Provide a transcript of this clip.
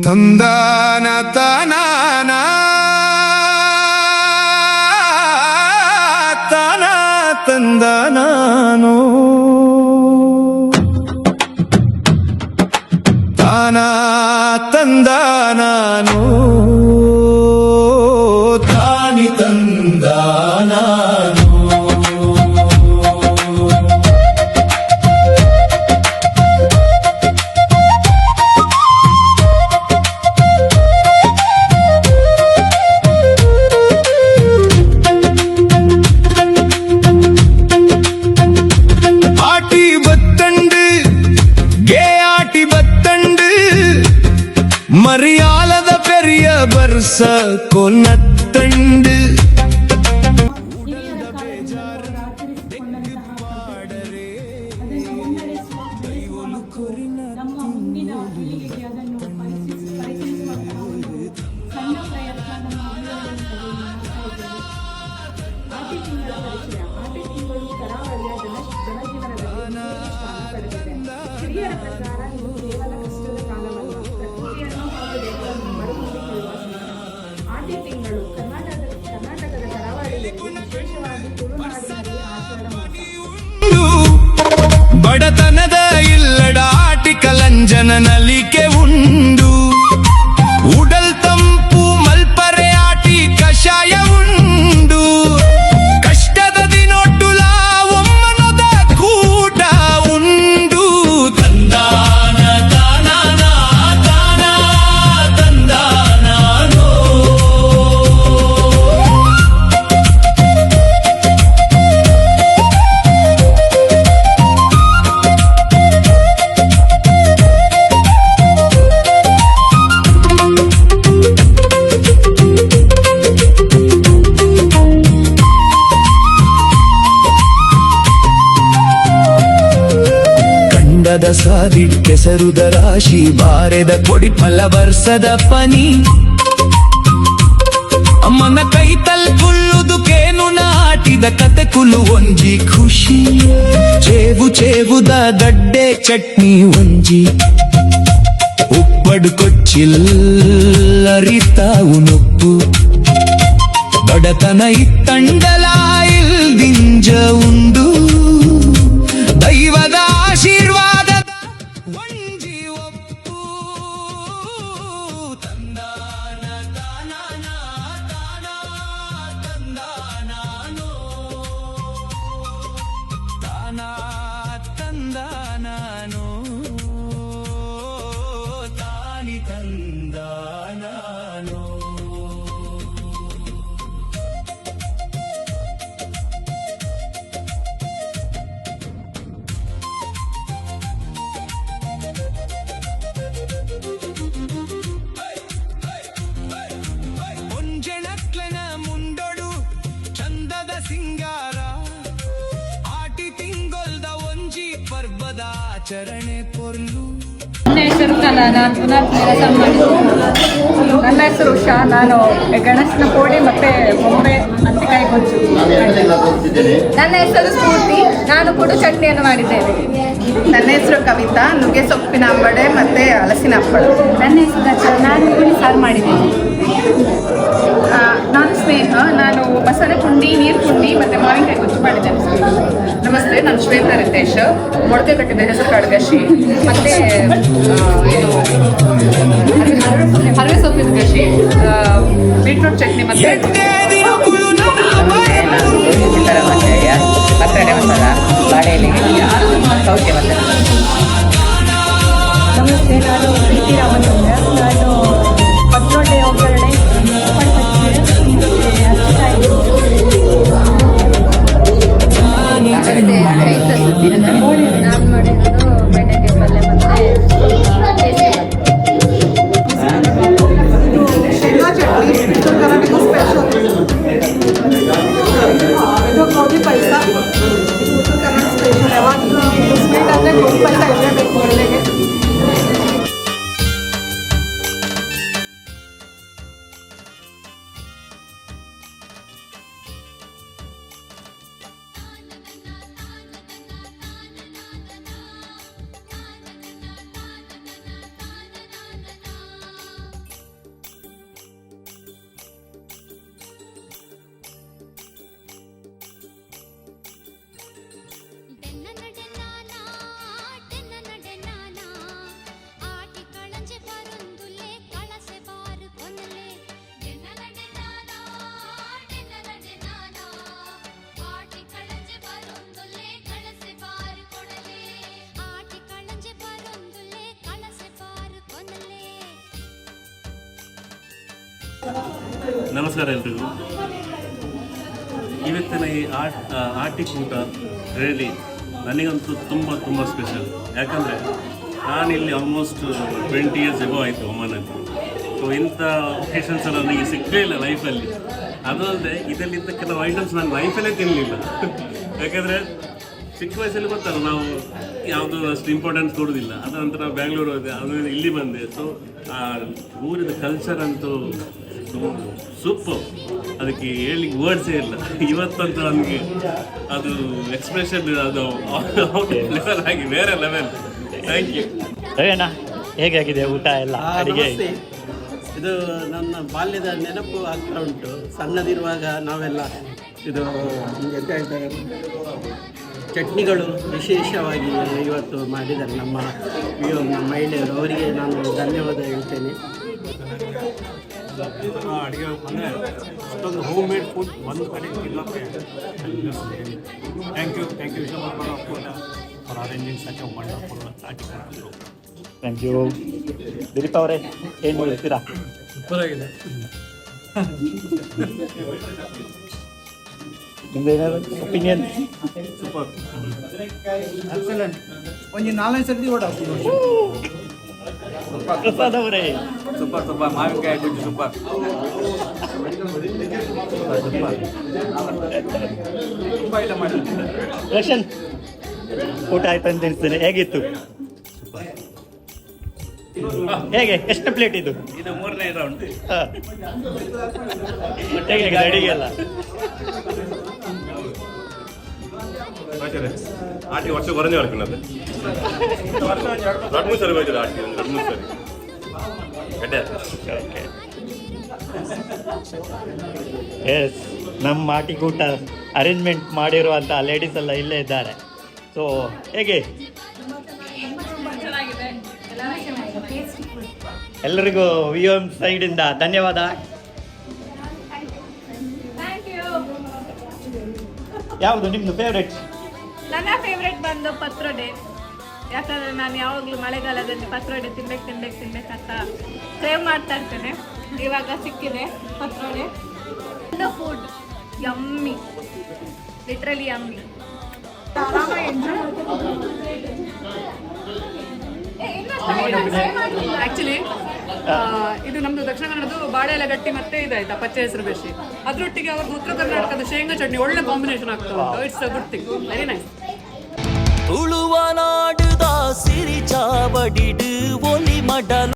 ತಂದಾನ ತಾನಾನ ತಾನ ತಂದಾನೋ ತಾನ ತಂದಾನೋ ತಾನಿ ತಂದಾನೋ மரியாத பெரிய வருஷ கொன்னத்தண்டு ಬಡತನದ ಇಲ್ಲಡ ಆಟಿಕಲಂಜನ ನಲಿಕೆ ಉಂಡು ಉಡಲ್ ತಂಪು ಮಲ್ಪರೆ ಆಟಿ ಕಷಾಯ ಉಂಡು ಕಷ್ಟದ ದಿನೊಟ್ಟುಲ ಒಮ್ಮನದ ಕೂಟ ಉಂಡು ತಂದಾನ ತಾನಾನ ತಾನ ತಂದಾನೋ ಸಾದಿ ಕೆಸರುದ ರಾಶಿ ಬಾರೆದ ಕೊಡಿ ಫಲ ವರ್ಷದ ಪನಿ ಅಮ್ಮನ ಕೈ ತಲ್ಪುಲ್ಲುದು ಕೇನು ನಾಟಿದ ಕತೆ ಕುಲು ಒಂಜಿ ಖುಷಿ ಚೇವು ಚೇವುದ ಗಡ್ಡೆ ಚಟ್ನಿ ಒಂಜಿ ಉಪ್ಪಡು ಕೊಚ್ಚಿಲ್ಲರಿತಾವು ನೊಪ್ಪು ಬಡತನ ಇತ್ತಂಡಲ ಇಲ್ದಿಂಜ ಉಂಡು ದೈವದ ಆಶೀರ್ವಾದ ತಂದಾನೋ ತಾನಿ ತಂದಾನೋ ಒಂಜೆಣಕ್ಲನ ಮುಂಡೊಡು ಚಂದದ ಸಿಂಗಾರ ಆಟಿ ತಿಂಗೊಲ್ದ ಒಂಜಿ ಪರ್ಬದ ಆಚರಣೆ ಪೊರ್ಲು. ನನ್ನ ಹೆಸರು ಕಲಾ, ನಾನು ಪುನಃ ಕೆಲಸ ಮಾಡಿದ್ದು. ನನ್ನ ಹೆಸರು ಉಷಾ, ನಾನು ಗಣೇಶನ ಕೋಡಿ ಮತ್ತೆ ಬೊಂಬೆ ಹತ್ತಿಕಾಯಿ ಗೊಜ್ಜು. ನನ್ನ ಹೆಸರು ಸ್ಫೂರ್ತಿ, ನಾನು ಕೂಡ ಚಟ್ನಿಯನ್ನು ಮಾಡಿದ್ದೇನೆ. ನನ್ನ ಹೆಸರು ಕವಿತಾ, ನುಗ್ಗೆ ಸೊಪ್ಪಿನ ಅಂಬಡೆ ಮತ್ತೆ ಹಲಸಿನ ಹಪ್ಪಳ. ನನ್ನ ಹೆಸರು ರಚನಾ, ನಾನು ಹುಳಿ ಸಾರು ಮಾಡಿದ್ದೇನೆ. ನಾನು ಸ್ನೇಹ, ನಾನು ಮಸಾಲೆ ಪುಂಡಿ, ನೀರು ಪುಂಡಿ ಮತ್ತೆ ಮಾವಿನಕಾಯಿ ಗೊಜ್ಜು ಮಾಡಿದ್ದೇನೆ. ನಮಸ್ತೆ, ನಾನು ಶ್ವೇತಾ ರಿತೇಶ್, ಮೊಳಕೆ ಕಟ್ಟಿದ ಹೆಸರು ಕಾಳುಗಶಿ ಮತ್ತೆ ಹರವೆ ಸೊಪ್ಪಿನ ಗಶಿ, ಬೀಟ್ರೂಟ್ ಚಟ್ನಿ ಮತ್ತೆ ಪತ್ರೊಡೆ ಮಸಾಲ, ಬಾಳೆ ಎಲೆಗೆ ಸೌತೆ ಮಸಾಲ. ನಮಸ್ತೆ, ನಾನು ಪ್ರೀತಿ ರಾಮಚಂದ್ರ, ನಾನು ಪತ್ರೊಡೆ ಒಗ್ಗರಣೆ ನಾನು ಮಾಡಿರೋದು ಬೆಂಡೆಕಾಯಿ ಪಲ್ಯ ಮತ್ತೆ ಶೇಂಗಾ ಚಟ್ನಿ, ಕರ್ನಾಟಕ ಸ್ಪೆಷಲ್. ಇದು ಗೋಧಿ ಪಾಯಸ, ಉತ್ತರ ಕನ್ನಡ ಸ್ಪೆಷಲ್. ಯಾವಾಗಲೂ ಸ್ವೀಟ್ ಅಂದರೆ ಗೋಧಿ ಪಾಯಸ ಇರಲೇಬೇಕು ಒಳ್ಳೆಗೆ. ನಮಸ್ಕಾರ ಎಲ್ರಿಗೂ. ಇವತ್ತಿನ ಈ ಆಟಿಕೂಟ ರಿಯಲಿ ನನಗಂತೂ ತುಂಬ ಸ್ಪೆಷಲ್. ಯಾಕಂದರೆ ನಾನಿಲ್ಲಿ ಆಲ್ಮೋಸ್ಟ್ 20 ಇಯರ್ಸ್ ಎಗೋ ಆಯಿತು ಒಮ್ಮನಲ್ಲಿ. ಸೊ ಇಂಥ ಒಕೇಶನ್ಸ್ ಎಲ್ಲ ನನಗೆ ಸಿಕ್ಕಲೇ ಇಲ್ಲ ಲೈಫಲ್ಲಿ. ಅದು ಅಲ್ಲದೆ ಇದರಲ್ಲಿದ್ದ ಕೆಲವು ಐಟಮ್ಸ್ ನಾನು ಲೈಫಲ್ಲೇ ತಿನ್ನಲಿಲ್ಲ. ಯಾಕಂದರೆ ಚಿಕ್ಕ ವಯಸ್ಸಲ್ಲಿ ಗೊತ್ತಲ್ಲ, ನಾವು ಯಾವುದು ಅಷ್ಟು ಇಂಪಾರ್ಟೆನ್ಸ್ ಕೊಡೋದಿಲ್ಲ. ಅದ ನಂತರ ಬ್ಯಾಂಗ್ಳೂರು ಹೋದೆ, ಅದು ಇಲ್ಲಿ ಬಂದೆ. ಸೊ ಆ ಊರಿನ ಕಲ್ಚರ್ ಅಂತೂ ಸೂಪರ್, ಅದಕ್ಕೆ ಹೇಳಲಿಕ್ಕೆ ವರ್ಡ್ಸೇ ಇಲ್ಲ. ಇವತ್ತಂತೂ ನನಗೆ ಅದು ಎಕ್ಸ್ಪ್ರೆಷನ್ ಅದು ಲೆವೆಲ್ ಆಗಿ ಬೇರೆ ಲೆವೆಲ್. Thank you. ರವಿಯಣ್ಣ, ಹೇಗೆ ಆಗಿದೆ ಊಟ ಎಲ್ಲ ಅಡಿಗೆ? ನಮಸ್ತೆ. ಇದು ನನ್ನ ಬಾಲ್ಯದ ನೆನಪು ಆಗ್ತಾ ಉಂಟು. ಸಣ್ಣದಿರುವಾಗ ನಾವೆಲ್ಲ ಇದು ಎಂತ ಹೇಳ್ತಾರೆ, ಚಟ್ನಿಗಳು ವಿಶೇಷವಾಗಿ ಇವತ್ತು ಮಾಡಿದ್ದಾರೆ ನಮ್ಮ ಮಹಿಳೆಯರು. ಅವರಿಗೆ ನಾನು ಧನ್ಯವಾದ ಹೇಳ್ತೇನೆ. ಅಡುಗೆ ಅಂದರೆ ಅಷ್ಟೊಂದು ಹೋಮ್ ಮೇಡ್ ಫುಡ್ ಒಂದು ಕಡೆ ತಿನ್ನೋಕ್ಕೆ thank you Vishwakarma for arranging such a wonderful article. Thank you. Dilip ಅವರೇ, ಏನು ಹೇಳ್ತೀರಾ? ಸೂಪರ್ ಆಗಿದೆ. ನಿಮ್ದೇನಾದ್ರು ಒಪಿನಿಯನ್? ಸೂಪರ್. ಎಕ್ಸಲೆಂಟ್. ಒಂದು 4-5 ಸರ್ತಿ ಓಡಾಡ್ತೀವಿ. ಪ್ರಸಾದ್ ಅವರೇ? ಸೂಪರ್ ಮಾವಿನಕಾಯಿ ಗೊಜ್ಜು ಸೂಪರ್. ತುಂಬ ಐಟಮ್ ಮಾಡಿರ್ತೀನಿ. ರೋಷನ್, ಊಟ ಆಯ್ತು ಅಂತ ಎಣಿಸ್ತೇನೆ. ಹೇಗಿತ್ತು? ಹೇಗೆ, ಎಷ್ಟು ಪ್ಲೇಟ್ ಇದು? ಇದು 3ನೇ ರೌಂಡ್. ಹೇಗೆ ಅಡಿಗೆ ಎಲ್ಲ? ಆಟಿ ವರ್ಷ ಬರನೇ ಮಾಡ್ಕೊಂಡೆ 2-3 ಸರಿ ಹೋಯ್ತು. ಆಟಿ 2-3 ಸರಿ ಗಡ್ಡೆ. ಎಸ್, ನಮ್ಮ ಆಟಿಕೂಟ ಅರೇಂಜ್ಮೆಂಟ್ ಮಾಡಿರುವಂಥ ಲೇಡೀಸ್ ಎಲ್ಲ ಇಲ್ಲೇ ಇದ್ದಾರೆ. ಸೊ ಹೇಗೆ? ಚೆನ್ನಾಗಿದೆ, ಎಲ್ಲರೂ ಚೆನ್ನಾಗಿದೆ, ಟೇಸ್ಟಿ ಫುಡ್. ಎಲ್ಲರಿಗೂ ವಿಎಂ ಸೈಡಿಂದ ಧನ್ಯವಾದ. Thank you. ಯಾವುದು ನಿಮ್ಮದು ಫೇವ್ರೆಟ್? ನನ್ನ ಫೇವ್ರೆಟ್ ಬಂದು ಪತ್ರೊಡೆ. ಯಾಕಂದರೆ ನಾನು ಯಾವಾಗಲೂ ಮಳೆಗಾಲದಲ್ಲಿ ಪತ್ರೊಡೆ ತಿನ್ಬೇಕಂತ ಸೇವ್ ಮಾಡ್ತಾ ಇರ್ತೇನೆ. ಇವಾಗ ಸಿಕ್ಕಿದೆ ಪತ್ರೊಡೆ. Food yummy, literally yummy. Actually ಇದು ನಮ್ಮದು ದಕ್ಷಿಣ ಕನ್ನಡದ್ದು ಬಾಳೆ ಎಲೆ ಗಟ್ಟಿ ಮತ್ತೆ ಇದಾಯ್ತಾ ಪಚ್ಚೆ ಹೆಸರು ಬೇಸಿ, ಅದರೊಟ್ಟಿಗೆ ಅವ್ರದ್ದು ಉತ್ತರ ಕರ್ನಾಟಕದ ಶೇಂಗಾ ಚಟ್ನಿ ಒಳ್ಳೆ ಕಾಂಬಿನೇಷನ್ ಆಗ್ತಾ ಉಂಟು. It's a good thing, very nice. ತುಳುವ ನಾಡುದ ಸಿರಿ ಚಾವಡಿಡು ಒಲಿ ಮಡಲ